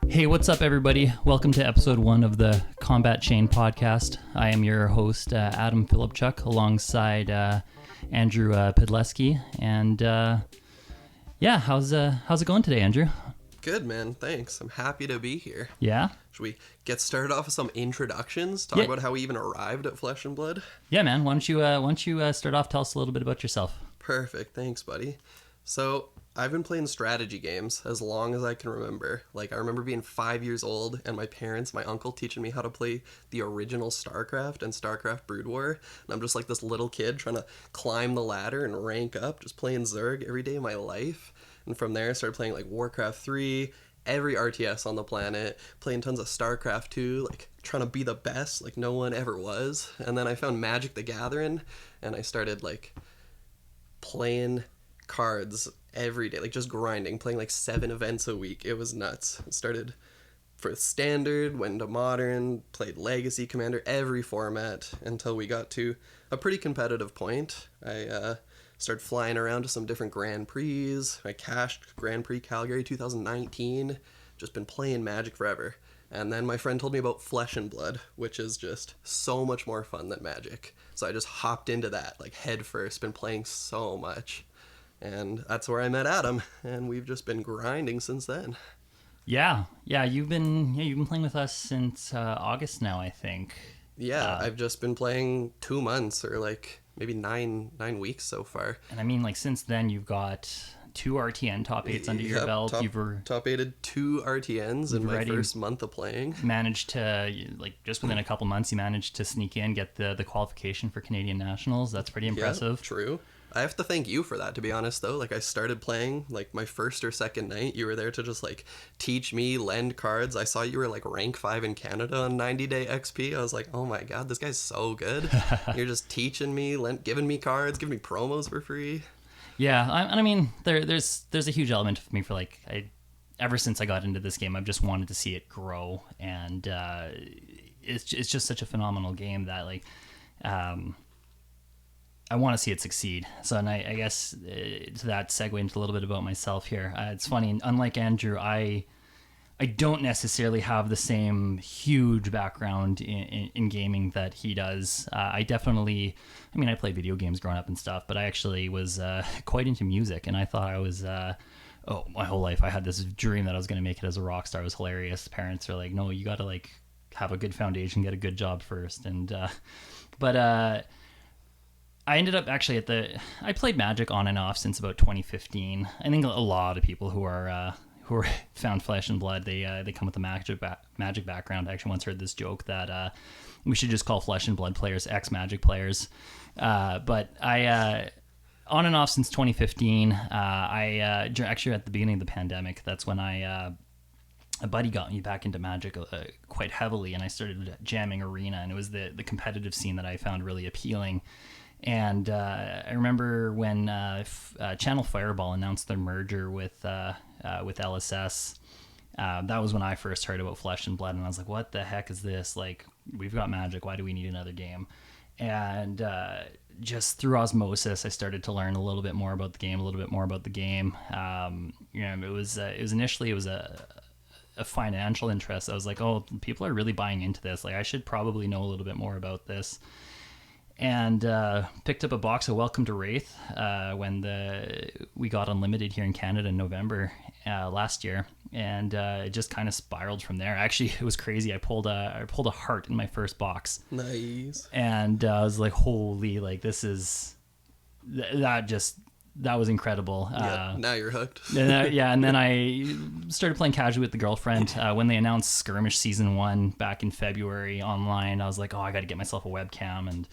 Hey, what's up, everybody? Welcome to episode 1 of the Combat Chain podcast. I am your host, Adam Philipchuk, alongside Andrew Pidleski. And yeah, how's it going today, Andrew? Good, man. Thanks. I'm happy to be here. Yeah? Should we get started off with some introductions? Talk about how we even arrived at Flesh and Blood? Yeah, man. Why don't you start off? Tell us a little bit about yourself. Perfect. Thanks, buddy. So, I've been playing strategy games as long as I can remember. Like, I remember being 5 years old and my uncle teaching me how to play the original StarCraft and StarCraft Brood War. And I'm just like this little kid trying to climb the ladder and rank up, just playing Zerg every day of my life. And from there, I started playing like Warcraft 3, every RTS on the planet, playing tons of StarCraft 2, like trying to be the best like no one ever was. And then I found Magic the Gathering, and I started like playing cards every day, like just grinding, playing like 7 events a week. It was nuts. It started for standard, went into modern, played legacy, commander, every format until we got to a pretty competitive point. I started flying around to some different Grand Prix. I cashed Grand Prix Calgary 2019. Just been playing Magic forever. And then my friend told me about Flesh and Blood, which is just so much more fun than Magic. So I just hopped into that like head first, been playing so much. And that's where I met Adam, and we've just been grinding since then. Yeah, you've been playing with us since August now, I think. Yeah, I've just been playing 2 months or like maybe nine weeks so far. And I mean, like, since then you've got 2 RTN top 8s under your belt. Top 8'd 2 RTNs in my first month of playing. Managed to, like, just within a couple months, you managed to sneak in, get the qualification for Canadian Nationals. That's pretty impressive. Yeah, true. I have to thank you for that, to be honest, though. Like, I started playing, like, my first or second night. You were there to just, like, teach me, lend cards. I saw you were, like, rank 5 in Canada on 90-day XP. I was like, oh my god, this guy's so good. You're just teaching me, giving me cards, giving me promos for free. Yeah, I mean, there's a huge element of me for, like, ever since I got into this game, I've just wanted to see it grow. And it's just such a phenomenal game that, like, I want to see it succeed. So, and I guess to that segue into a little bit about myself here. It's funny, unlike Andrew, I don't necessarily have the same huge background in gaming that he does. I played video games growing up and stuff, but I actually was quite into music, and I thought I was, my whole life I had this dream that I was going to make it as a rock star. It was hilarious. Parents are like, no, you got to like have a good foundation, get a good job first. And, I ended up actually I played Magic on and off since about 2015. I think a lot of people who are found Flesh and Blood, they come with a Magic background. I actually once heard this joke that we should just call Flesh and Blood players ex-Magic players. But I on and off since 2015. I actually at the beginning of the pandemic, that's when a buddy got me back into Magic quite heavily, and I started jamming Arena, and it was the competitive scene that I found really appealing. And I remember when Channel Fireball announced their merger with LSS. That was when I first heard about Flesh and Blood, and I was like, what the heck is this? Like, we've got Magic, why do we need another game? And just through osmosis, I started to learn a little bit more about the game. It was initially a financial interest. I was like, oh, people are really buying into this. Like, I should probably know a little bit more about this. And picked up a box of Welcome to Wraith when we got Unlimited here in Canada in November last year, and it just kind of spiraled from there. Actually, it was crazy. I pulled a heart in my first box. Nice. And I was like, holy, like, this is that was incredible. Now you're hooked. And then I started playing casually with the girlfriend. When they announced Skirmish Season 1 back in February online, I was like, oh, I got to get myself a webcam. And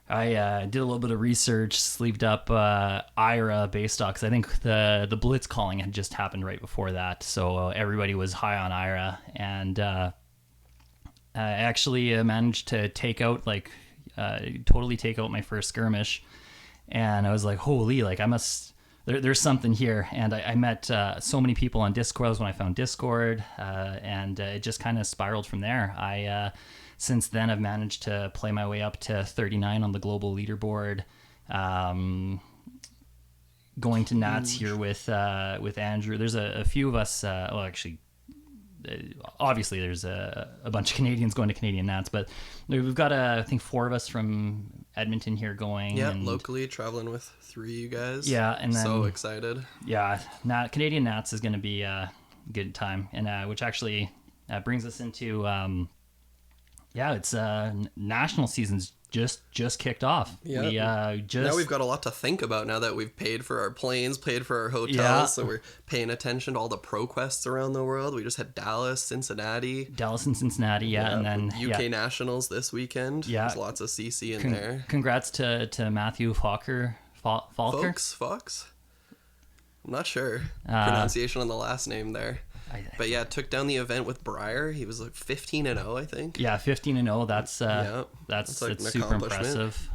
I did a little bit of research, sleeved up IRA base stock, because I think the blitz calling had just happened right before that, so everybody was high on IRA, and I actually managed to totally take out my first skirmish, and I was like, holy, like I must there's something here. And I met so many people on Discord when I found Discord, and it just kind of spiraled from there. Since then, I've managed to play my way up to 39 on the global leaderboard. Going to Nats here with Andrew. There's a few of us. Obviously there's a bunch of Canadians going to Canadian Nats, but we've got I think 4 of us from Edmonton here going. Yeah, locally traveling with 3 you guys. Yeah, and then so excited. Yeah, Canadian Nats is going to be a good time, and which actually brings us into it's national season's just kicked off. Yeah. Now we've got a lot to think about now that we've paid for our planes, paid for our hotels. Yeah. So we're paying attention to all the pro quests around the world. We just had Dallas and Cincinnati. Yeah, and then UK Nationals this weekend. Yeah. There's lots of CC in there. Congrats to Matthew Foulkes. Foulkes? I'm not sure. Pronunciation on the last name there. But yeah, took down the event with Briar. He was like 15-0, I think. Yeah, 15-0. That's like it's super impressive.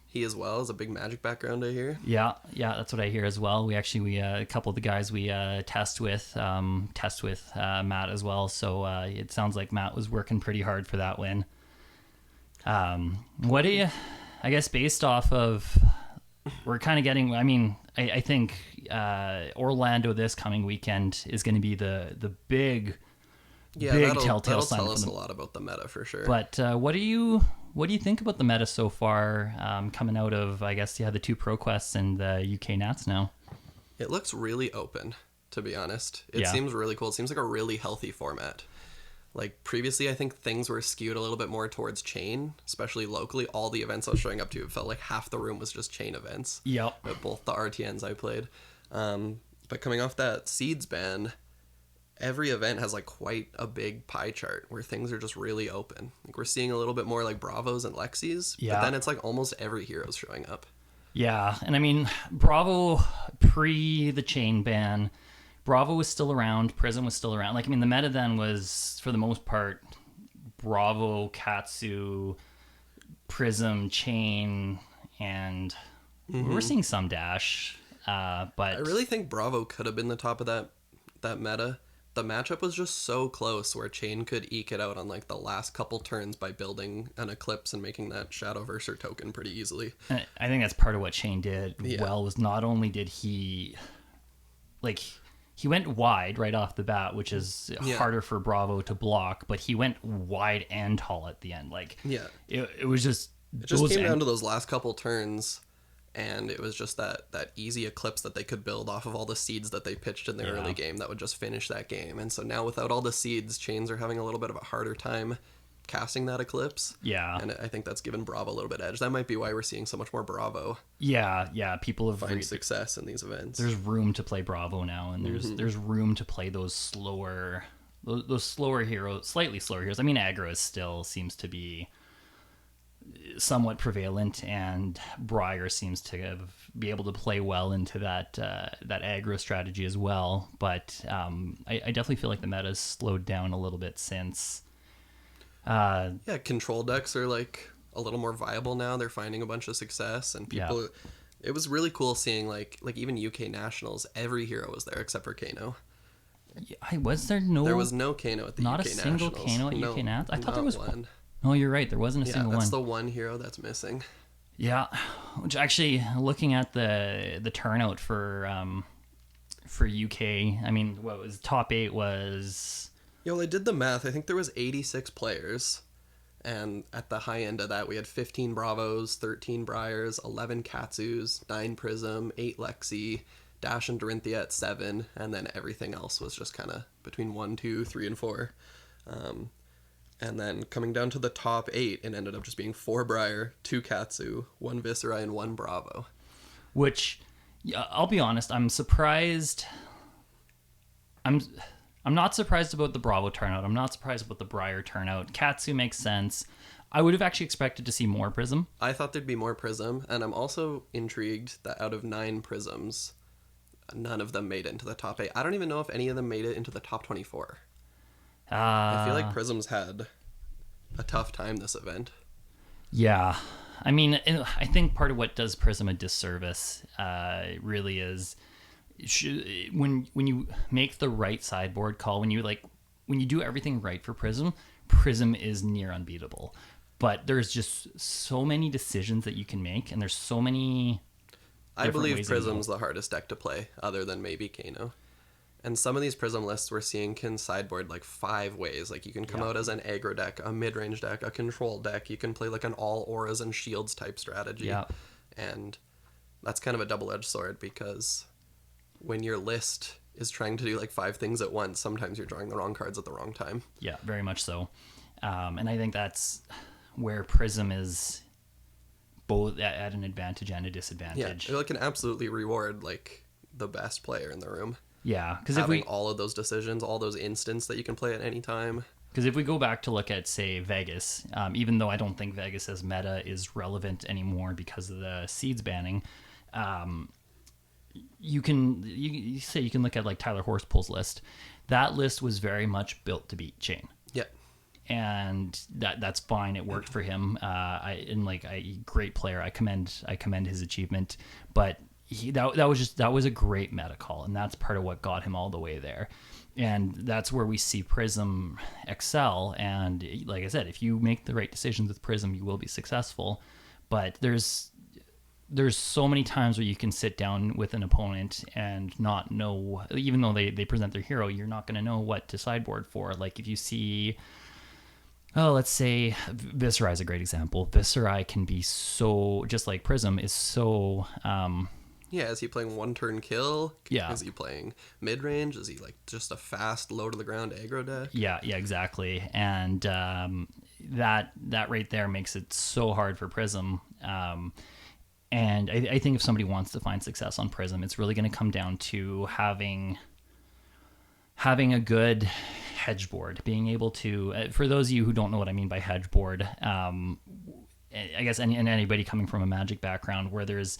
He as well has a big Magic background, I hear. Yeah, that's what I hear as well. We a couple of the guys we test with Matt as well. So it sounds like Matt was working pretty hard for that win. What do you? I guess based off of. We're kind of getting. I mean, I think Orlando this coming weekend is going to be the big telltale sign. That'll tell us a lot about the meta for sure. But what do you think about the meta so far, coming out of the 2 Pro Quests and the UK Nats now? It looks really open, to be honest. It seems really cool. It seems like a really healthy format. Like previously, I think things were skewed a little bit more towards chain, especially locally. All the events I was showing up to, it felt like half the room was just chain events. Yep. At both the RTNs I played. But coming off that Seeds ban, every event has like quite a big pie chart where things are just really open. Like we're seeing a little bit more like Bravos and Lexis, but then it's like almost every hero's showing up. Yeah, and I mean, Bravo pre the chain ban, Bravo was still around, Prism was still around. Like, I mean, the meta then was, for the most part, Bravo, Katsu, Prism, Chain, and we were seeing some Dash. But I really think Bravo could have been the top of that meta. The matchup was just so close where Chain could eke it out on like the last couple turns by building an Eclipse and making that Shadowverser token pretty easily. And I think that's part of what Chain did well, was not only did he went wide right off the bat, which is harder for Bravo to block, but he went wide and tall at the end. It was just... It just came down to those last couple turns, and it was just that easy Eclipse that they could build off of all the seeds that they pitched in the early game that would just finish that game. And so now without all the seeds, Chains are having a little bit of a harder time casting that Eclipse. Yeah. And I think that's given Bravo a little bit edge. That might be why we're seeing so much more Bravo. Yeah. People have find success in these events. There's room to play Bravo now, and there's room to play those slower heroes, slightly slower heroes. I mean, aggro still seems to be somewhat prevalent, and Briar seems to be able to play well into that aggro strategy as well. But I definitely feel like the meta has slowed down a little bit since. Control decks are like a little more viable now. They're finding a bunch of success, and people. Yeah. It was really cool seeing like even UK Nationals. Every hero was there except for Kano. Was there no? There was no Kano at the UK Nationals. Not a single Kano at UK Nats. I thought there was one. No, you're right. There wasn't a single one. Yeah, that's the one hero that's missing. Yeah, which actually, looking at the turnout for UK, I mean, what was top 8 was. I did the math. I think there was 86 players, and at the high end of that, we had 15 Bravos, 13 Briars, 11 Katsus, 9 Prism, 8 Lexi, Dash and Dorinthia at 7, and then everything else was just kind of between 1, 2, 3, and 4. And then coming down to the top 8, it ended up just being 4 Briar, 2 Katsu, 1 Viscera, and 1 Bravo. Which, I'll be honest, I'm surprised. I'm not surprised about the Bravo turnout. I'm not surprised about the Briar turnout. Katsu makes sense. I would have actually expected to see more Prism. I thought there'd be more Prism, and I'm also intrigued that out of 9 Prisms, none of them made it into the top 8. I don't even know if any of them made it into the top 24. I feel like Prism's had a tough time this event. Yeah. I mean, I think part of what does Prism a disservice really is when you make the right sideboard call, when you do everything right for Prism, Prism is near unbeatable. But there's just so many decisions that you can make, and there's so many. I believe Prism's the hardest deck to play, other than maybe Kano. And some of these Prism lists we're seeing can sideboard like 5 ways. Like you can come out as an aggro deck, a mid-range deck, a control deck. You can play like an all auras and shields type strategy. Yeah. And that's kind of a double-edged sword, because when your list is trying to do like 5 things at once, sometimes you're drawing the wrong cards at the wrong time. Yeah, very much so. And I think that's where Prism is both at an advantage and a disadvantage. Yeah, it can absolutely reward like the best player in the room. Yeah, because having all of those decisions, all those instants that you can play at any time. Because if we go back to look at, say, Vegas, even though I don't think Vegas as meta is relevant anymore because of the seeds banning, you can look at like Tyler Horsepool's list. That list was very much built to beat Chain. Yeah. And that's fine. It worked for him. Great player. I commend his achievement. But that was a great meta call, and that's part of what got him all the way there. And that's where we see Prism excel. And like I said, if you make the right decisions with Prism, you will be successful. But there's so many times where you can sit down with an opponent and not know, even though they present their hero, you're not going to know what to sideboard for. Like if you see, let's say Viserai is a great example. Viserai can be so, just like Prism is so... yeah, is he playing one turn kill? Yeah. Is he playing mid range? Is he like just a fast low to the ground aggro deck? Yeah, exactly. And that right there makes it so hard for Prism. And I think if somebody wants to find success on Prism, it's really going to come down to having a good hedge board, being able to, for those of you who don't know what I mean by hedge board, I guess anybody coming from a Magic background where there's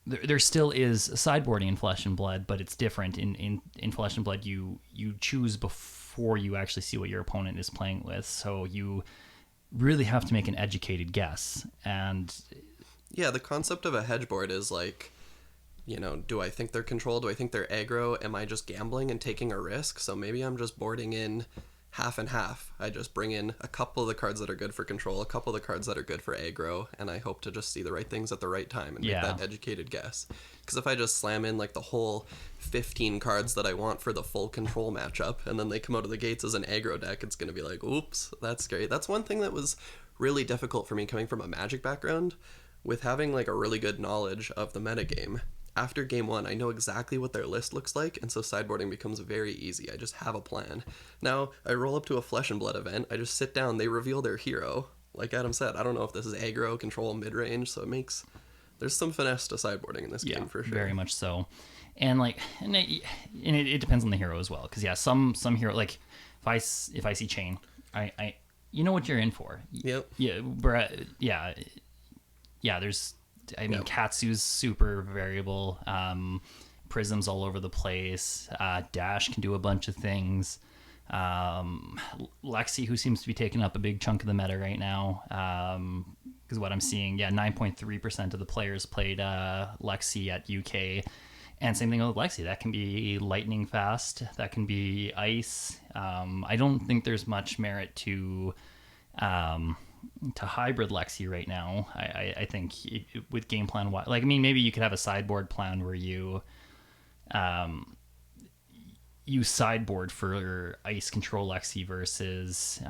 there still is sideboarding in Flesh and Blood, but it's different. In Flesh and Blood, you choose before you actually see what your opponent is playing with, so you really have to make an educated guess. And yeah, the concept of a hedge board is like, do I think they're control? Do I think they're aggro? Am I just gambling and taking a risk? So maybe I'm just boarding in half and half. I just bring in a couple of the cards that are good for control, a couple of the cards that are good for aggro, and I hope to just see the right things at the right time and make that educated guess. Because if I just slam in like the whole 15 cards that I want for the full control matchup, and then they come out of the gates as an aggro deck, it's going to be like, oops, that's scary. That's one thing that was really difficult for me coming from a Magic background, with having like a really good knowledge of the metagame. After game 1, I know exactly what their list looks like, and so sideboarding becomes very easy. I just have a plan. Now, I roll up to a Flesh and Blood event, I just sit down, they reveal their hero. Like Adam said, I don't know if this is aggro, control, mid-range, so there's some finesse to sideboarding in this game for sure. Very much so. And it depends on the hero as well, because some hero, like if I see Chain, I you know what you're in for. Yep. There's, Katsu's super variable. Prism's all over the place. Dash can do a bunch of things. Lexi, who seems to be taking up a big chunk of the meta right now, because what I'm seeing, 9.3% of the players played Lexi at UK. And same thing with Lexi. That can be lightning fast. That can be ice. I don't think there's much merit to hybrid Lexi right now. I think with game plan, maybe you could have a sideboard plan where you sideboard for ice control Lexi versus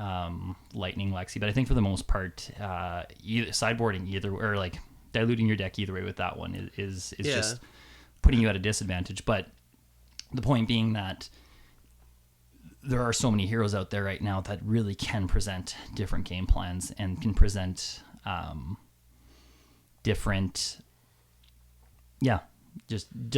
lightning Lexi. But I think for the most part, sideboarding diluting your deck either way with that one is just putting you at a disadvantage. But the point being that there are so many heroes out there right now that really can present different game plans and can present different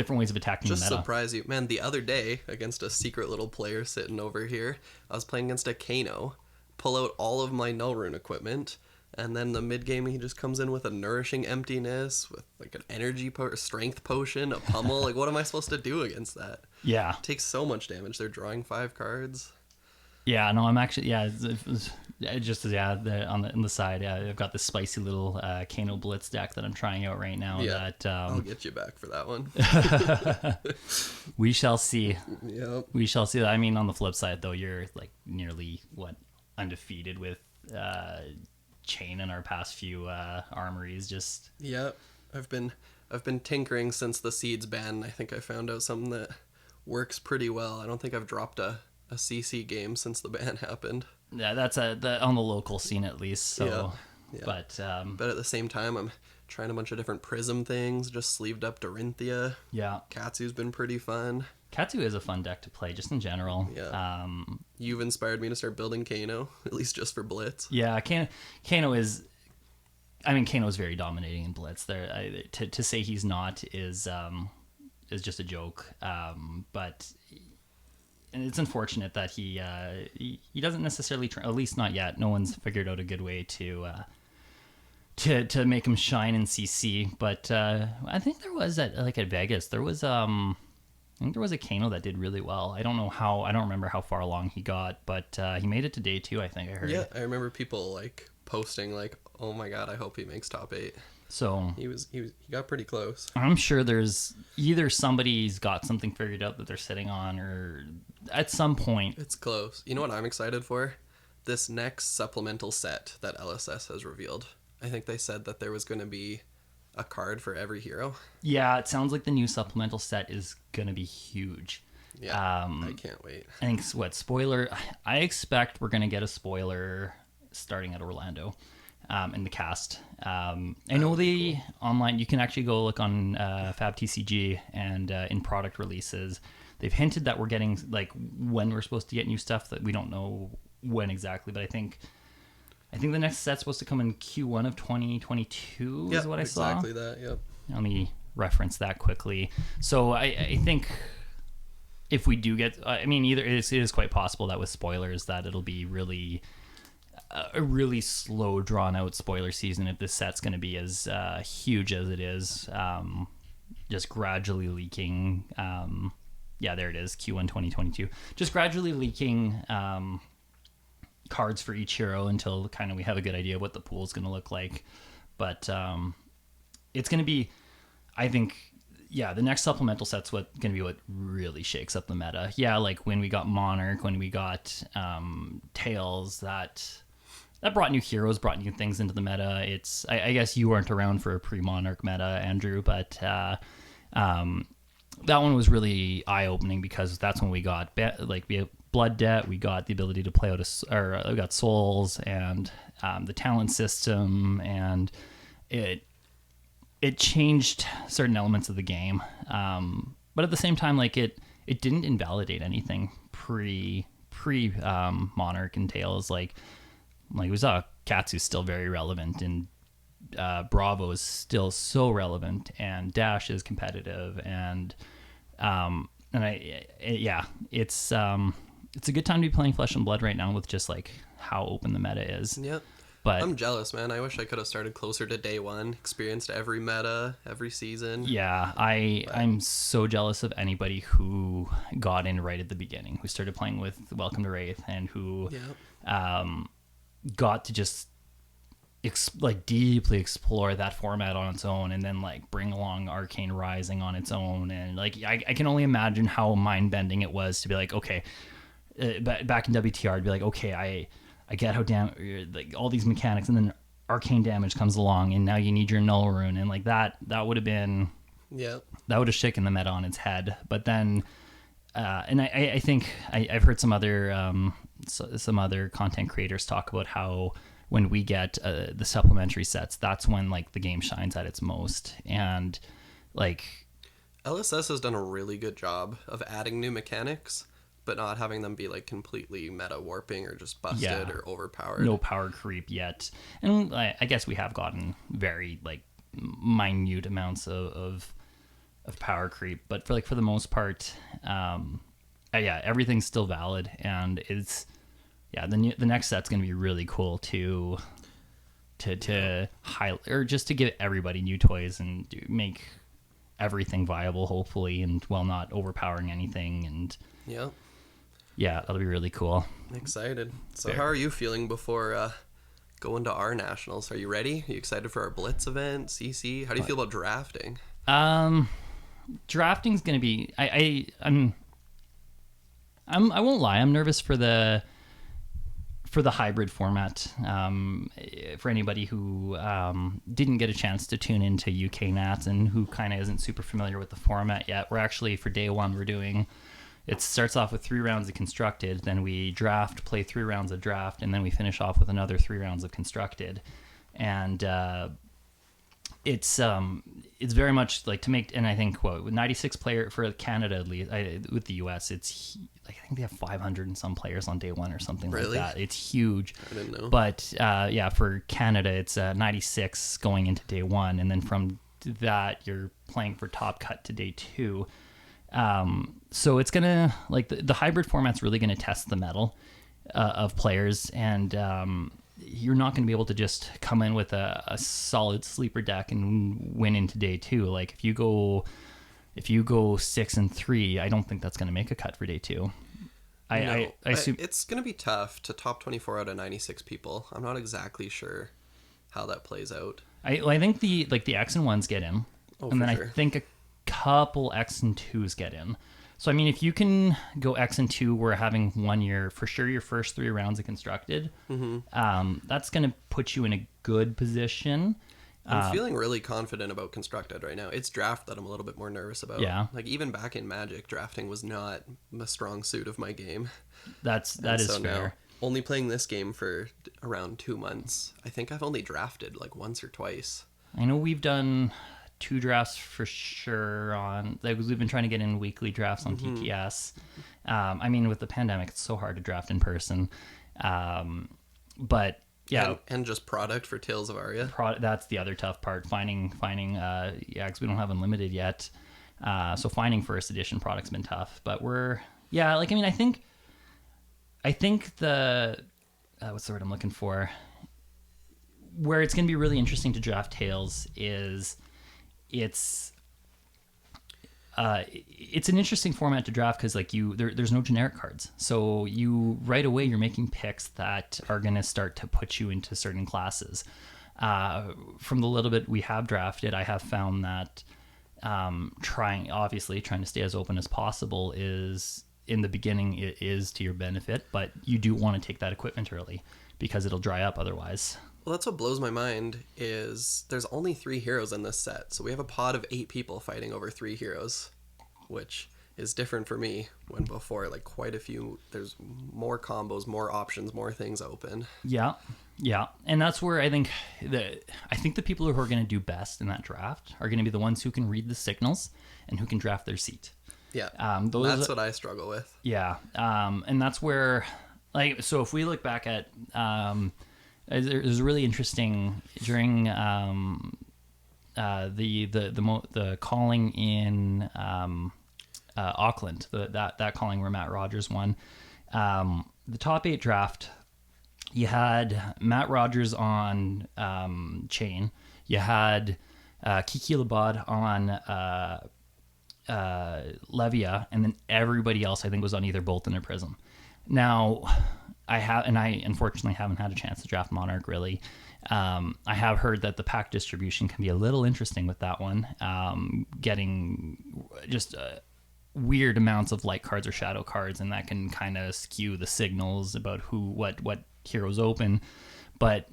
ways of attacking the meta. Just surprise you. Man, the other day, against a secret little player sitting over here, I was playing against a Kano, pull out all of my Null Rune equipment, and then the mid-game he just comes in with a Nourishing Emptiness, with like an energy strength potion, a pummel. Like, what am I supposed to do against that? Yeah. It takes so much damage. They're drawing 5 cards. Yeah, no, I'm actually on the side. Yeah, I've got this spicy little Kano Blitz deck that I'm trying out right now. Yeah, That I'll get you back for that one. we shall see. Yep. We shall see. I mean, on the flip side, though, you're like nearly undefeated with chain in our past few armories. Just Yep. I've been tinkering since the seeds ban. I think I found out something that works pretty well. I don't think I've dropped a CC game since the ban happened. yeah, that's on the local scene at least. So, Yeah. but But at the same time, I'm trying a bunch of different Prism things. Just sleeved up Dorinthia. yeah, Katsu's been pretty fun. Katsu is a fun deck to play, just in general. Yeah. You've inspired me to start building Kano, at least just for Blitz. Yeah, Kano is. I mean, Kano is very dominating in Blitz. To say he's not is just a joke. But and it's unfortunate that he doesn't necessarily at least not yet. No one's figured out a good way to make him shine in CC. But I think there was at Vegas there was I think there was a Kano that did really well. I don't remember how far along he got, but he made it to day 2. I think I heard. Yeah, I remember people like posting like, "Oh my god, I hope he makes top 8." So He got pretty close. I'm sure there's either somebody's got something figured out that they're sitting on, or at some point. It's close. You know what I'm excited for? This next supplemental set that LSS has revealed. I think they said that there was going to be a card for every hero. Yeah, it sounds like the new supplemental set is going to be huge. Yeah, I can't wait. I think spoiler. I expect we're going to get a spoiler starting at Orlando. In the cast. I know the online, you can actually go look on FabTCG and in product releases. They've hinted that we're getting, like, when we're supposed to get new stuff, that we don't know when exactly, but I think the next set's supposed to come in Q1 of 2022 is what I saw. Exactly that, yep. Let me reference that quickly. So I think if we do get, I mean, either it is quite possible that with spoilers that it'll be really a really slow, drawn-out spoiler season if this set's going to be as huge as it is, just gradually leaking. Yeah, there it is, Q1 2022. Just gradually leaking cards for each hero until kind of we have a good idea of what the pool's going to look like. But it's going to be, I think, yeah, the next supplemental set's going to be what really shakes up the meta. Yeah, like when we got Monarch, when we got Tails, that brought new heroes, brought new things into the meta. It's I guess you weren't around for a pre-Monarch meta, Andrew, but that one was really eye-opening because that's when we got we had Blood Debt, we got the ability to play out we got Souls and the talent system, and it changed certain elements of the game. But at the same time, like it didn't invalidate anything pre Monarch and Tails. Like we saw Katsu's still very relevant, and Bravo is still so relevant, and Dash is competitive, and it's a good time to be playing Flesh and Blood right now with just like how open the meta is. Yep. But I'm jealous, man. I wish I could have started closer to day 1, experienced every meta, every season. Yeah, I'm so jealous of anybody who got in right at the beginning, who started playing with Welcome to Wraith, and who got to just deeply explore that format on its own, and then like bring along Arcane Rising on its own, and like I can only imagine how mind bending it was to be like, okay, back in WTR, to be like, okay, I get how like all these mechanics, and then arcane damage comes along, and now you need your null rune, and like that would have been, that would have shaken the meta on its head. But then and I think I've heard some other content creators talk about how when we get the supplementary sets, that's when like the game shines at its most. And like LSS has done a really good job of adding new mechanics, but not having them be like completely meta warping or just busted or overpowered. No power creep yet. And I guess we have gotten very like minute amounts of power creep, but for the most part, everything's still valid, and it's the next set's gonna be really cool to highlight, or just to give everybody new toys and make everything viable, hopefully, and while not overpowering anything. And Yeah, that'll be really cool. Excited. So Fair. how are you feeling before going to our nationals? Are you ready? Are you excited for our Blitz event, CC? How do you feel about drafting? Drafting's gonna be. I won't lie. I'm nervous for the hybrid format. For anybody who didn't get a chance to tune into UK Nats and who kind of isn't super familiar with the format yet, we're actually, for day one, we're doing. It starts off with 3 rounds of constructed, then we draft, play 3 rounds of draft, and then we finish off with another 3 rounds of constructed. And it's very much like to make, and I think with 96 player for Canada at least, with the US, it's like I think they have 500 and some players on day one or something Really? like that. It's huge. I didn't know. But yeah, for Canada, it's 96 going into day one, and then from that you're playing for top cut to day 2. So it's gonna like the hybrid format's really gonna test the mettle of players, and you're not gonna be able to just come in with a solid sleeper deck and win into day 2. Like if you go 6-3, I don't think that's gonna make a cut for day 2. I assume it's going to be tough to top 24 out of 96 people. I'm not exactly sure how that plays out. I think the X and 1s get in, and then sure. I think a couple X and 2s get in. So I mean, if you can go X and 2, we're having 1 year for sure. Your first 3 rounds of constructed, that's going to put you in a good position. I'm feeling really confident about constructed right now. It's draft that I'm a little bit more nervous about. Yeah. Like even back in Magic, drafting was not a strong suit of my game. That is Now, fair. only playing this game for around 2 months, I think I've only drafted like once or twice. I know we've done 2 drafts for sure on, like we've been trying to get in weekly drafts on TTS. I mean, with the pandemic, it's so hard to draft in person. But yeah, and just product for Tales of Aria. That's the other tough part. Finding yeah, because we don't have unlimited yet. So finding first edition product's been tough. But like I mean, I think the what's the word I'm looking for? Where it's going to be really interesting to draft Tales is it's an interesting format to draft because like there's no generic cards, so you right away you're making picks that are going to start to put you into certain classes. From the little bit we have drafted, I have found that trying to stay as open as possible is in the beginning it is to your benefit, but you do want to take that equipment early because it'll dry up otherwise. Well, that's what blows my mind is there's only 3 heroes in this set. So we have a pod of 8 people fighting over 3 heroes, which is different for me when before, like quite a few, there's more combos, more options, more things open. Yeah. And that's where I think the people who are going to do best in that draft are going to be the ones who can read the signals and who can draft their seat. Yeah. That's what I struggle with. Yeah. And that's where, like, so if we look back at, there's really interesting during the calling in Auckland, that calling where Matt Rogers won. The top 8 draft, you had Matt Rogers on Chain, you had Kiki Labad on Levia, and then everybody else I think was on either Bolton or Prism. Now I unfortunately haven't had a chance to draft Monarch really. I have heard that the pack distribution can be a little interesting with that one, getting just weird amounts of light cards or shadow cards, and that can kind of skew the signals about what heroes open. But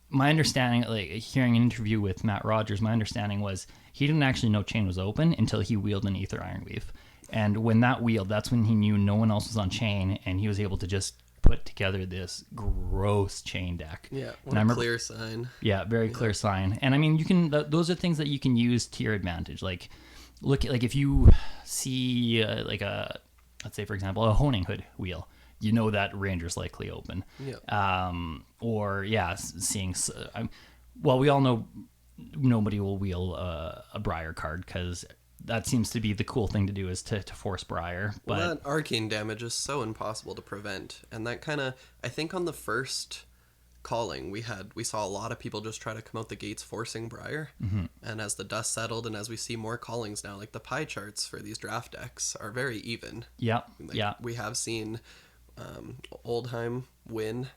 my understanding, like hearing an interview with Matt Rogers, my understanding was he didn't actually know Chain was open until he wheeled an Aether Ironweave. And when that wheeled, that's when he knew no one else was on Chain, and he was able to just put together this gross Chain deck. Yeah, what a clear sign. Yeah, very clear sign. And I mean, you can those are things that you can use to your advantage. Like, look at, like, if you see let's say for example a Honing Hood wheel, you know that Ranger's likely open. Yeah. Seeing well, we all know nobody will wheel a Briar card because that seems to be the cool thing to do, is to force Briar. But well, that arcane damage is so impossible to prevent, and that kind of, I think on the first calling we saw a lot of people just try to come out the gates forcing Briar. And as the dust settled and as we see more callings now, like the pie charts for these draft decks are very even. Yeah. We have seen Oldheim win.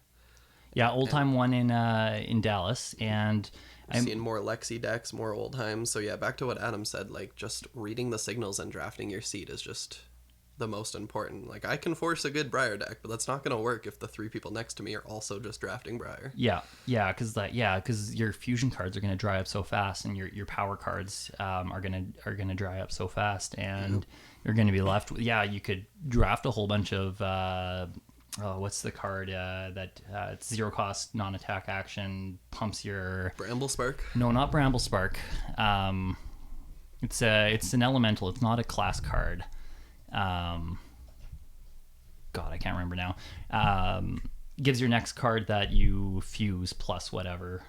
Yeah, Oldtime won in Dallas, and I'm seeing more Lexi decks, more Oldheim. So yeah, back to what Adam said, like just reading the signals and drafting your seed is just the most important. Like I can force a good Briar deck, but that's not going to work if the 3 people next to me are also just drafting Briar. because your fusion cards are going to dry up so fast, and your power cards are gonna dry up so fast, and you're going to be left with you could draft a whole bunch of what's the card that it's 0 cost non-attack action, pumps your Bramble Spark? No, not Bramble Spark. It's an elemental. It's not a class card. God, I can't remember now. Gives your next card that you fuse plus whatever.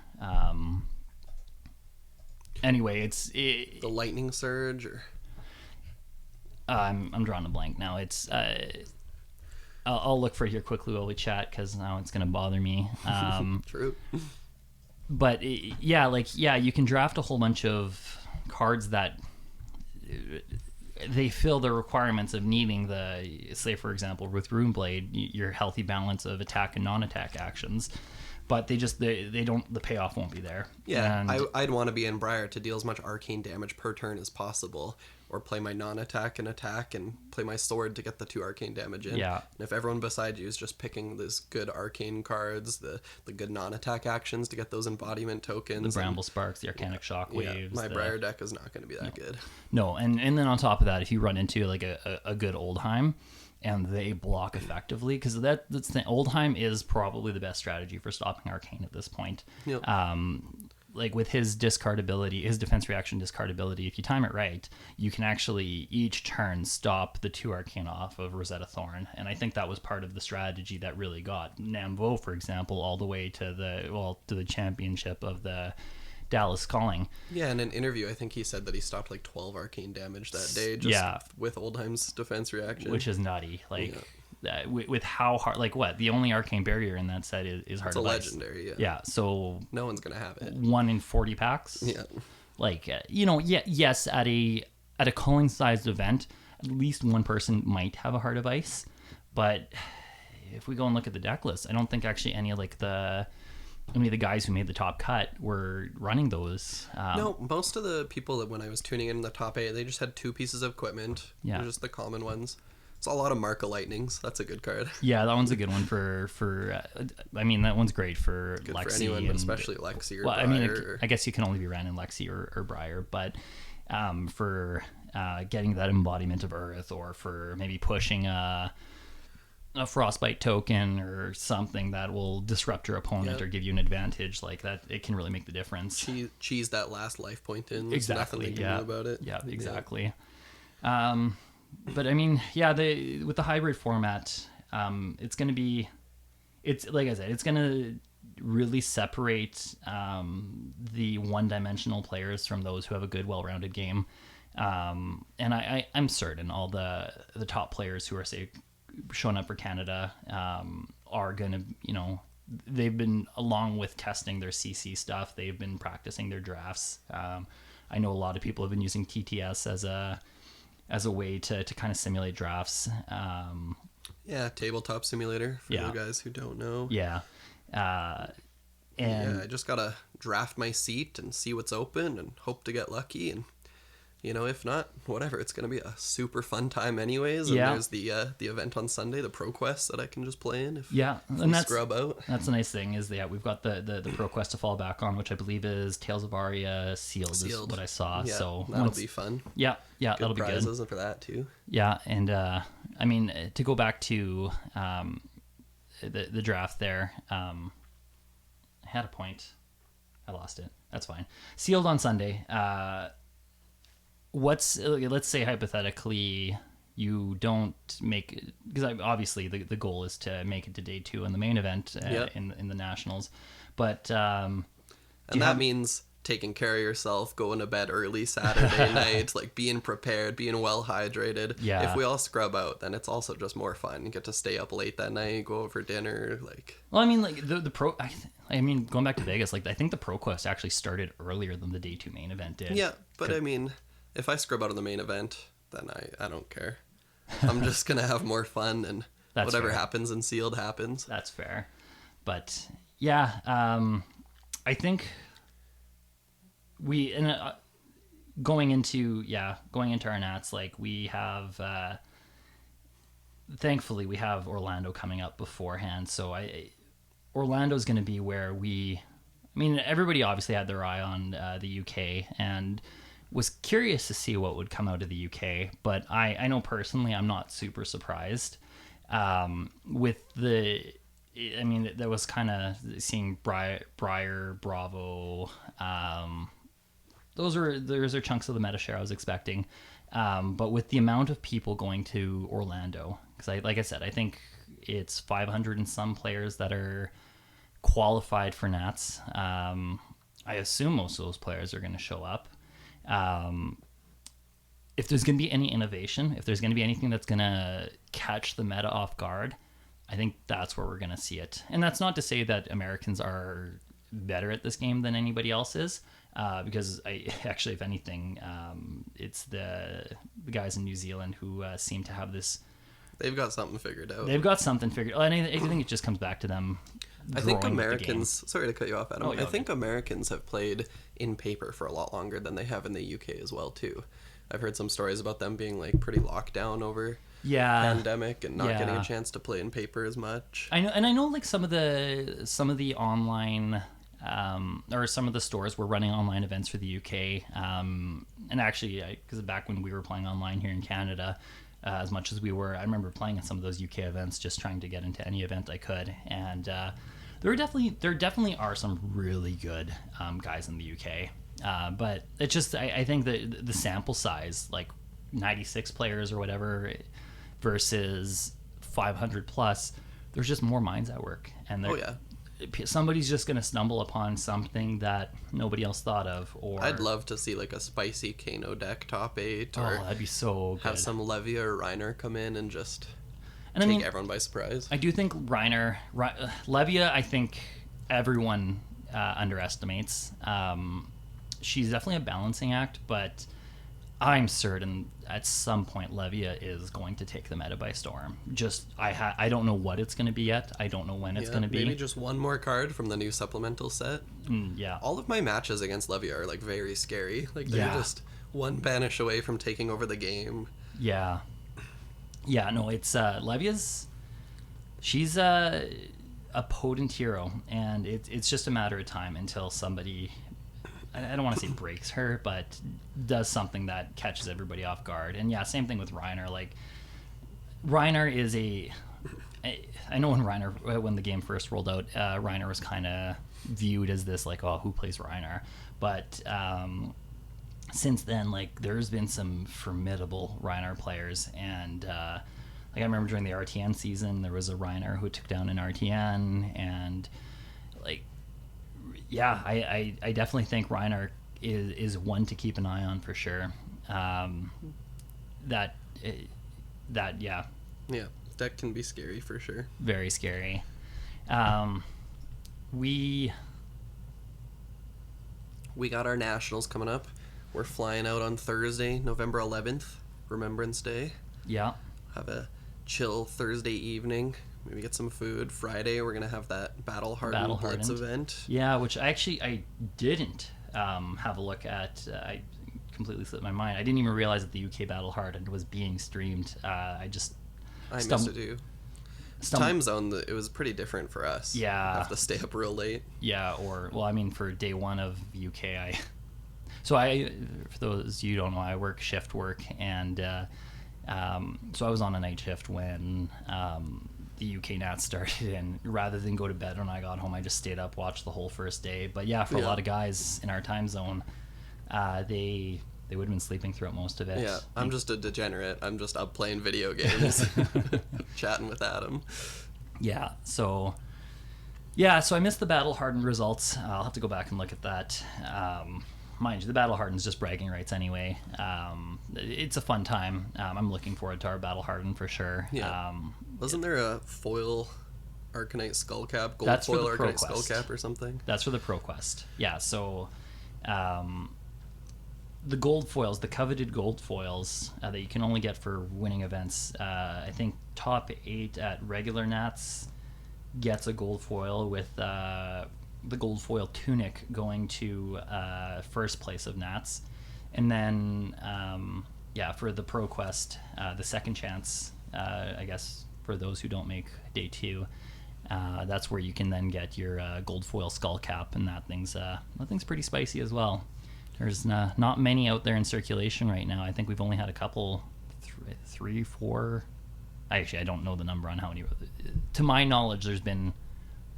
Anyway, the Lightning Surge, or I'm drawing a blank now. It's I'll look for it here quickly while we chat, because now it's gonna bother me. True. But you can draft a whole bunch of cards that they fill the requirements of needing say for example with Runeblade, your healthy balance of attack and non-attack actions, but they don't, the payoff won't be there. Yeah, and I'd want to be in Briar to deal as much arcane damage per turn as possible, or play my non-attack and attack, and play my sword to get the 2 arcane damage in. Yeah. And if everyone beside you is just picking these good arcane cards, the good non-attack actions to get those embodiment tokens, the Bramble Sparks, the Arcanic Shockwaves, my Briar deck is not going to be that good. No, and then on top of that, if you run into like a good Oldheim and they block effectively, because that's the Oldheim is probably the best strategy for stopping arcane at this point. Yep. Like with his discardability, his defense reaction discardability, if you time it right, you can actually each turn stop the 2 arcane off of Rosetta Thorn, and I think that was part of the strategy that really got Namvo, for example, all the way to the championship of the Dallas Calling. Yeah, in an interview, I think he said that he stopped like 12 arcane damage that day, with Oldheim's defense reaction, which is nutty. Like. With how hard, like what, the only arcane barrier in that set is Heart of Ice. It's a legendary, so no one's gonna have it. 1 in 40 packs. Like yes, at a calling sized event, at least one person might have a Heart of Ice, but if we go and look at the deck list, I don't think actually any of the guys who made the top cut were running those. No, most of the people that when I was tuning in the top 8, they just had 2 pieces of equipment. Yeah. They're just the common ones. It's a lot of Mark of Lightnings. That's a good card. Yeah, that one's a good one for that one's great for good Lexi. For anyone, but especially Lexi or Briar. I guess you can only be ran in Lexi or Briar, but for getting that embodiment of Earth, or for maybe pushing a Frostbite token or something that will disrupt your opponent or give you an advantage, like that, it can really make the difference. Cheese that last life point in. Exactly. Nothing they can do about it. Yeah, exactly. But I mean, with the hybrid format, it's going to be, it's like I said, it's going to really separate the one-dimensional players from those who have a good, well-rounded game. And I'm certain all the top players who are, say, showing up for Canada are going to, they've been, along with testing their CC stuff, they've been practicing their drafts. I know a lot of people have been using TTS as a way to kind of simulate drafts. Tabletop simulator for you guys who don't know. And I just gotta draft my seat and see what's open and hope to get lucky, and if not, whatever, it's gonna be a super fun time anyways. And there's the event on Sunday, the Pro Quest, that I can just play in if and that's scrub out. That's the nice thing is we've got the Pro Quest to fall back on, which I believe is Tales of Aria sealed is what I saw. Yeah, so that'll be fun. Good that'll be good. Prizes for that too. Yeah, and I mean, to go back to the draft there, I had a point, I lost it. That's fine. Sealed on Sunday. Let's say hypothetically you don't make, because obviously the goal is to make it to day 2 in the main event in the nationals, but and that means taking care of yourself, going to bed early Saturday night, like being prepared, being well hydrated. If we all scrub out, then it's also just more fun. You get to stay up late that night, go over dinner, Well, I mean, like the pro. I mean, going back to Vegas, like I think the Pro Quest actually started earlier than the day 2 main event did. Yeah, but I mean, if I scrub out of the main event, then I don't care. I'm just gonna have more fun and whatever fair. happens in sealed happens. That's fair. But yeah, I think we going into our Nats, like we have thankfully we have Orlando coming up beforehand, so Orlando's going to be where everybody obviously had their eye on the UK and was curious to see what would come out of the UK, but I know personally I'm not super surprised with that was kind of seeing Briar, Bravo. Those are chunks of the meta share I was expecting. But with the amount of people going to Orlando, because like I said, I think it's 500 and some players that are qualified for Nats. I assume most of those players are going to show up. If there's going to be any innovation, if there's going to be anything that's going to catch the meta off guard, I think that's where we're going to see it. And that's not to say that Americans are better at this game than anybody else is, because if anything, it's the guys in New Zealand who seem to have this. They've got something figured out. They've got something figured out. And I think it just comes back to them. I think Americans, sorry to cut you off, Adam. I think Americans have played in paper for a lot longer than they have in the UK as well, too. I've heard some stories about them being like pretty locked down over pandemic and not getting a chance to play in paper as much. I know like some of the online or some of the stores were running online events for the UK, and actually because back when we were playing online here in Canada, as much as we were, I remember playing at some of those UK events, just trying to get into any event I could, and there definitely are some really good guys in the UK, but it's just I think that the sample size, like 96 players or whatever versus 500 plus, there's just more minds at work, and somebody's just going to stumble upon something that nobody else thought of. Or I'd love to see like a spicy Kano deck top 8, or that'd be so good. Have some Levia or Reiner come in and just take everyone by surprise. I do think Levia, I think everyone underestimates. She's definitely a balancing act, but I'm certain at some point Levia is going to take the meta by storm. I don't know what it's going to be yet. I don't know when it's going to be. Maybe just one more card from the new supplemental set. Yeah. All of my matches against Levia are like very scary. Like they're just one banish away from taking over the game. Yeah. Yeah, no, it's Levia's. She's a potent hero, and it's just a matter of time until somebody, I don't want to say breaks her, but does something that catches everybody off guard. And yeah, same thing with Reiner. Like, Reiner is I know when the game first rolled out, Reiner was kind of viewed as this, like, oh, who plays Reiner? But since then, like, there's been some formidable Reiner players. And like, I remember during the RTN season, there was a Reiner who took down an RTN. And, like, yeah, I definitely think Reiner is one to keep an eye on for sure. Yeah, deck can be scary for sure. Very scary. We got our nationals coming up. We're flying out on Thursday, November 11th, Remembrance Day. Yeah. Have a chill Thursday evening. Maybe get some food. Friday, we're going to have that Battle Hardened Blitz event. Yeah, which I didn't have a look at. I completely slipped my mind. I didn't even realize that the UK Battle Hardened was being streamed. I missed it too. Time zone, it was pretty different for us. Yeah. Have to stay up real late. Yeah, for day one of UK, for those you don't know, I work shift work, and so I was on a night shift when the UK Nats started, and rather than go to bed when I got home, I just stayed up, watched the whole first day. But yeah, for a lot of guys in our time zone, they would have been sleeping throughout most of it. Yeah, I'm just a degenerate. I'm just up playing video games, chatting with Adam. Yeah, so I missed the Battle Hardened results. I'll have to go back and look at that. Mind you, the Battle Hardened's just bragging rights anyway. It's a fun time. I'm looking forward to our Battle Hardened for sure. Yeah. Wasn't there a foil Arcanite Skullcap, gold foil Arcanite Skullcap or something? That's for the Pro Quest. Yeah, so the gold foils, the coveted gold foils that you can only get for winning events. I think top 8 at regular Nats gets a gold foil, with the gold foil tunic going to first place of Nats. And then, for the Pro Quest, the second chance, I guess, for those who don't make day 2, that's where you can then get your gold foil skull cap, and that thing's pretty spicy as well. There's not many out there in circulation right now. I think we've only had a couple, 3, 4. Actually, I don't know the number on how many. To my knowledge, there's been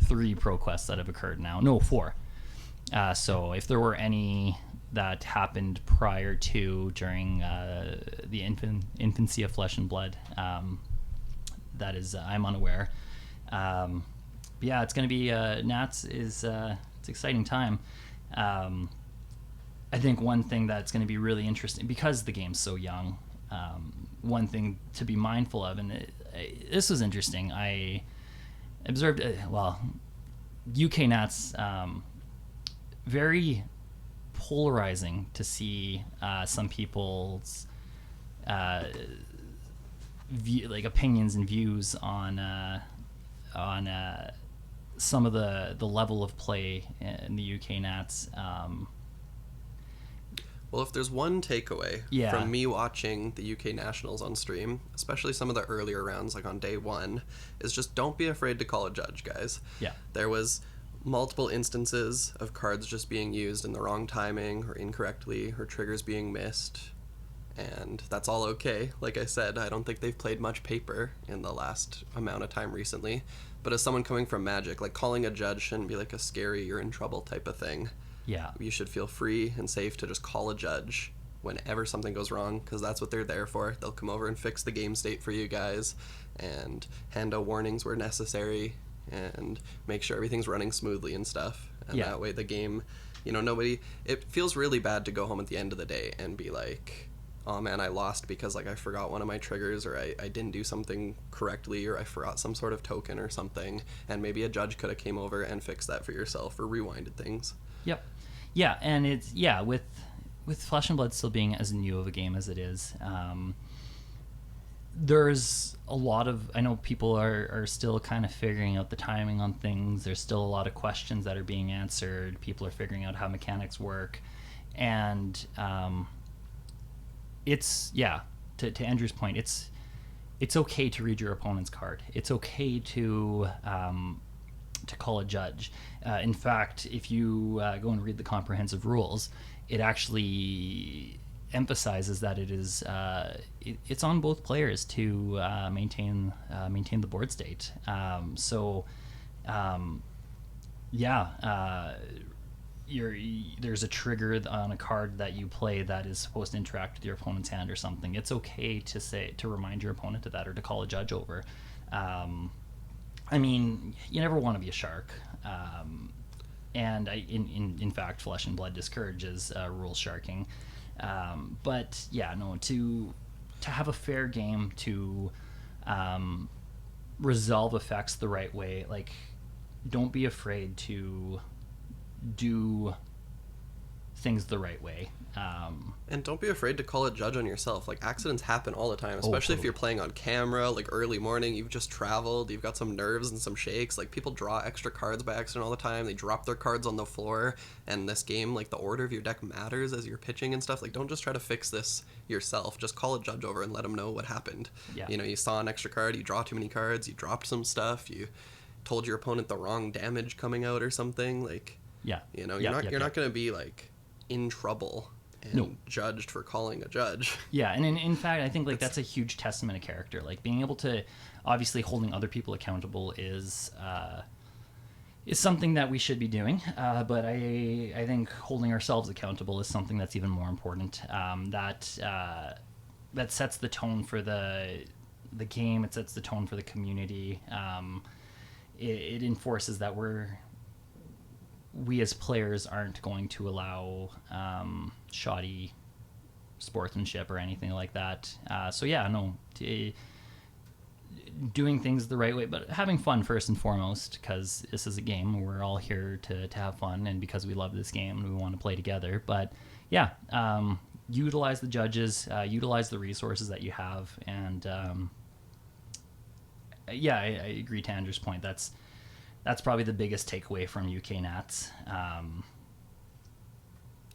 3 Pro Quests that have occurred now. No, 4. So if there were any that happened prior to, during the infancy of Flesh and Blood, that is, I'm unaware. It's going to be Nats is it's an exciting time. I think one thing that's going to be really interesting, because the game's so young, one thing to be mindful of, and this was interesting. I observed, UK Nats, very polarizing to see some people's opinions and views on some of the level of play in the UK Nats. Well, if there's one takeaway from me watching the UK Nationals on stream, especially some of the earlier rounds, like on day 1, is just don't be afraid to call a judge, guys. Yeah. There was multiple instances of cards just being used in the wrong timing or incorrectly, or triggers being missed, and that's all okay. Like I said, I don't think they've played much paper in the last amount of time recently, but as someone coming from Magic, like, calling a judge shouldn't be like a scary, you're in trouble type of thing. Yeah. You should feel free and safe to just call a judge whenever something goes wrong, because that's what they're there for. They'll come over and fix the game state for you guys and hand out warnings where necessary and make sure everything's running smoothly and stuff. And that way the game, it feels really bad to go home at the end of the day and be like, oh man, I lost because I forgot one of my triggers, or I didn't do something correctly, or I forgot some sort of token or something, and maybe a judge could have came over and fixed that for yourself or rewinded things. Yep. Yeah, and it's with Flesh and Blood still being as new of a game as it is, there's a lot of, I know people are still kind of figuring out the timing on things. There's still a lot of questions that are being answered. People are figuring out how mechanics work, and it's to Andrew's point, it's okay to read your opponent's card. It's okay to call a judge. In fact, if you go and read the comprehensive rules, it actually emphasizes that it is it's on both players to maintain the board state. There's a trigger on a card that you play that is supposed to interact with your opponent's hand or something. It's okay to remind your opponent of that, or to call a judge over. I mean, you never want to be a shark, and in fact, Flesh and Blood discourages rule sharking. But to have a fair game, to resolve effects the right way, don't be afraid to do things the right way. And don't be afraid to call a judge on yourself. Accidents happen all the time, especially if you're playing on camera, early morning, you've just traveled, you've got some nerves and some shakes. People draw extra cards by accident all the time. They drop their cards on the floor, and this game, the order of your deck matters as you're pitching and stuff. Don't just try to fix this yourself. Just call a judge over and let them know what happened. Yeah. You saw an extra card, you draw too many cards, you dropped some stuff, you told your opponent the wrong damage coming out or something. You're not going to be in trouble and judged for calling a judge. Yeah, and in fact, I think that's a huge testament of character. Being able to, obviously, holding other people accountable is something that we should be doing. But I think holding ourselves accountable is something that's even more important. That sets the tone for the game. It sets the tone for the community. It enforces that we as players aren't going to allow shoddy sportsmanship or anything like that. Doing things the right way, but having fun first and foremost, because this is a game. We're all here to have fun, and because we love this game and we want to play together. But utilize the judges, utilize the resources that you have, and yeah, I agree to Andrew's point. That's probably the biggest takeaway from UK Nats.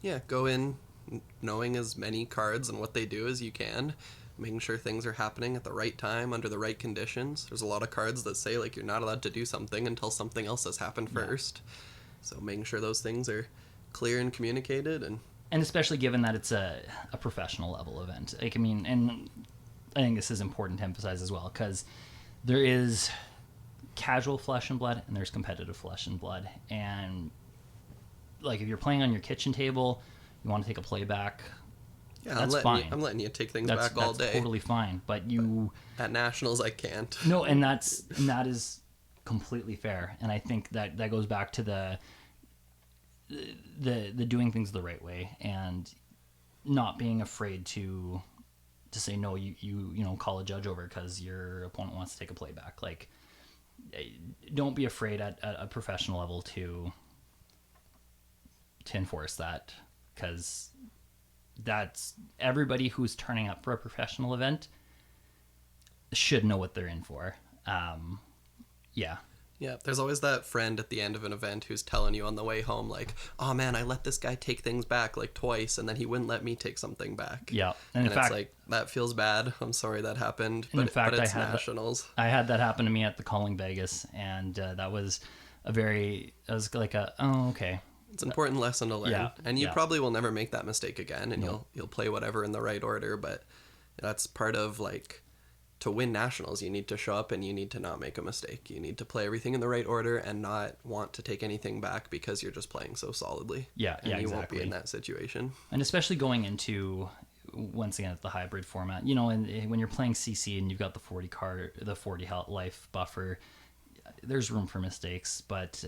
Yeah, go in knowing as many cards and what they do as you can, making sure things are happening at the right time under the right conditions. There's a lot of cards that say like you're not allowed to do something until something else has happened first. So making sure those things are clear and communicated, and especially given that it's a professional level event. Like, I mean, and I think this is important to emphasize as well, because there is casual flesh and blood and there's competitive flesh and blood. And like, if you're playing on your kitchen table, you want to take a playback, yeah, that's fine. I'm letting you take things back all day. That's totally fine. But at nationals, I can't. No, and that is completely fair. And I think that goes back to the doing things the right way and not being afraid to say no. You know, call a judge over because your opponent wants to take a playback. Like, don't be afraid at a professional level to enforce that, because that's everybody who's turning up for a professional event should know what they're in for. Yeah, there's always that friend at the end of an event who's telling you on the way home, like, oh man, I let this guy take things back like twice, and then he wouldn't let me take something back. Yeah. And in fact, it's like, that feels bad. I'm sorry that happened. But, in fact, but it's nationals. I had that happen to me at the Calling Vegas, and that was I was like, oh, okay. It's an important lesson to learn. Yeah, and you probably will never make that mistake again, and you'll play whatever in the right order, but that's part of, like, to win nationals, you need to show up and you need to not make a mistake. You need to play everything in the right order and not want to take anything back because you're just playing so solidly. Yeah, and you won't be in that situation. And especially going into, once again, the hybrid format, you know, and when you're playing CC and you've got the 40 life buffer, there's room for mistakes. But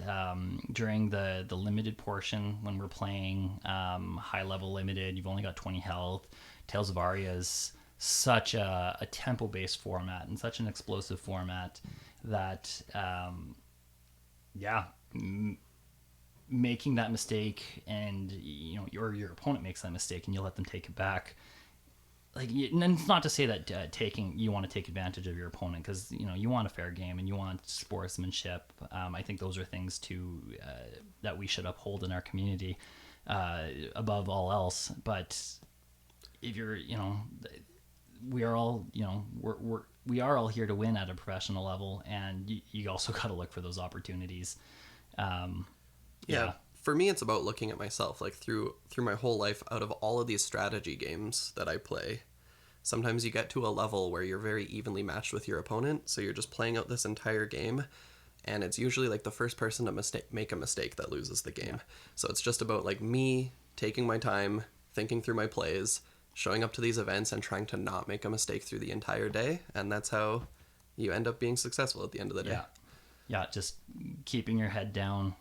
during the limited portion, when we're playing high level limited, you've only got 20 health. Tales of Aria is such a tempo-based format and such an explosive format that making that mistake, and you know your opponent makes that mistake and you let them take it back, like, and it's not to say that you want to take advantage of your opponent, because you know you want a fair game and you want sportsmanship. I think those are things that we should uphold in our community above all else. But if you're, you know, we are all, you know, we are all here to win at a professional level, and you also got to look for those opportunities. For me, it's about looking at myself, like through my whole life. Out of all of these strategy games that I play, sometimes you get to a level where you're very evenly matched with your opponent, so you're just playing out this entire game, and it's usually like the first person to make a mistake that loses the game. So it's just about like me taking my time, thinking through my plays, showing up to these events and trying to not make a mistake through the entire day, and that's how you end up being successful at the end of the day. Yeah, just keeping your head down,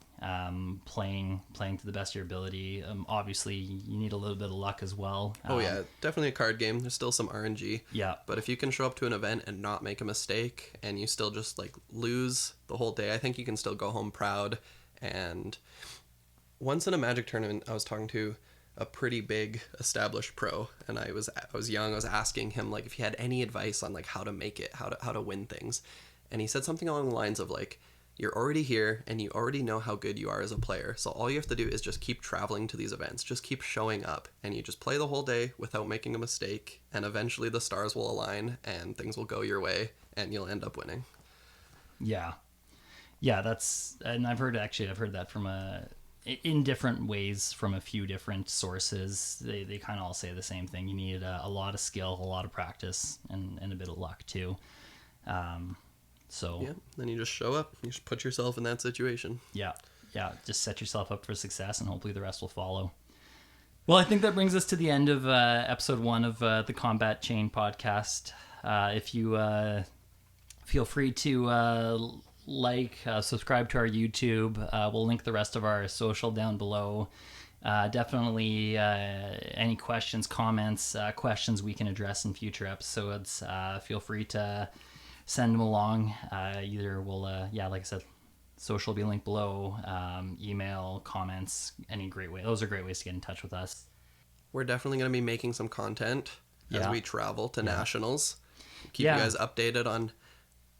playing to the best of your ability. Obviously, you need a little bit of luck as well. Definitely a card game. There's still some RNG. Yeah. But if you can show up to an event and not make a mistake, and you still just like lose the whole day, I think you can still go home proud. And once in a Magic tournament, I was talking to a pretty big established pro, and I was young. I was asking him like if he had any advice on like how to make it, how to win things, and he said something along the lines of like, you're already here and you already know how good you are as a player, so all you have to do is just keep traveling to these events, just keep showing up, and you just play the whole day without making a mistake, and eventually the stars will align and things will go your way and you'll end up winning. And I've heard that from in different ways from a few different sources. They kind of all say the same thing. You need a lot of skill, a lot of practice, and a bit of luck too. Then you just show up. You just put yourself in that situation. Just set yourself up for success, and hopefully the rest will follow. Well, I think that brings us to the end of episode 1 of the Combat Chain podcast. If you feel free to subscribe to our YouTube. We'll link the rest of our social down below. Definitely any questions, comments, questions we can address in future episodes. Feel free to send them along. Either we'll, like I said, social will be linked below. Email, comments, any great way. Those are great ways to get in touch with us. we're definitely going to be making some content as Yeah. we travel to nationals. Keep Yeah. you guys updated on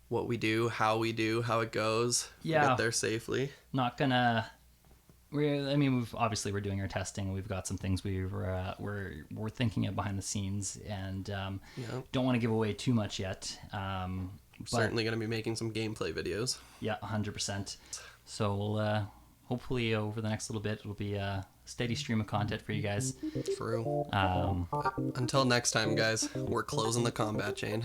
what we do, how it goes. Yeah. Get there safely. Not gonna. We're doing our testing. We've got some things we're thinking of behind the scenes, and don't want to give away too much yet. Certainly going to be making some gameplay videos. Yeah, 100%. So we'll hopefully over the next little bit it'll be a steady stream of content for you guys. True. Until next time, guys, we're closing the combat chain.